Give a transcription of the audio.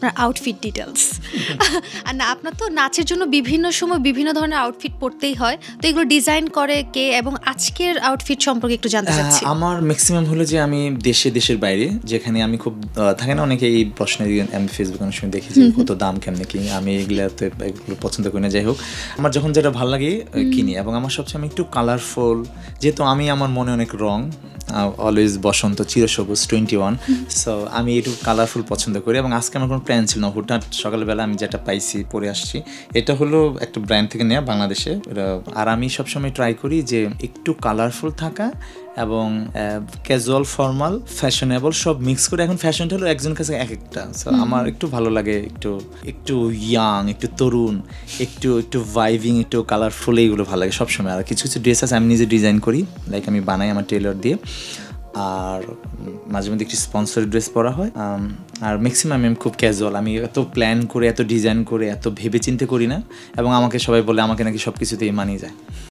আপনার outfit details. আর না, আপনার তো নাচের জন্য বিভিন্ন সময় বিভিন্ন ধরনের আউটফিট পরতেই হয়, তো এগুলো ডিজাইন করে কে, এবং আজকের আউটফিট সম্পর্কে একটু জানতে চাচ্ছি। আমার ম্যাক্সিমাম হলো যে আমি দেশের বাইরে, যেখানে আমি খুব থাকে না অনেকে এই প্রশ্নে, আমি ফেসবুকে অনেক সময় দেখি যে কত দাম কেমনে কি, আমি এগুলাতে এগুলো পছন্দ করি না। যাই হোক, আমার যখন যেটা ভালো লাগে কিনি, এবং আমার সবচেয়ে আমি একটু কালারফুল, যেহেতু আমি আমার মনে অনেক রং, অলওয়েজ বসন্ত, চিরসবুজ 21, সো আমি একটু কালারফুল পছন্দ করি। এবং আজকে আমার কোনো প্ল্যান ছিল না, হুটহাট সকালবেলা আমি যেটা পাইছি পরে আসছি। এটা হলো একটা ব্র্যান্ড থেকে নেওয়া বাংলাদেশে। আর আমি সবসময় ট্রাই করি যে একটু কালারফুল থাকা এবং ক্যাজুয়াল, ফর্মাল, ফ্যাশনেবল সব মিক্স করে। এখন ফ্যাশনটা হলো একজন কাছে এক একটা, সো আমার একটু ভালো লাগে একটু ইয়াং, একটু তরুণ, একটু ভাইভিং, একটু কালারফুল, এইগুলো ভালো লাগে সবসময়। আর কিছু ড্রেস আছে আমি নিজে ডিজাইন করি, লাইক আমি বানাই আমার টেলর দিয়ে। আর মাঝে মধ্যে একটু স্পন্সর ড্রেস পরা হয়। আর ম্যাক্সিমাম আমি খুব ক্যাজুয়াল, আমি এত প্ল্যান করে, এত ডিজাইন করে, এত ভেবে চিন্তে করি না। এবং আমাকে সবাই বলে আমাকে নাকি সব কিছুতেই মানিয়ে যায়।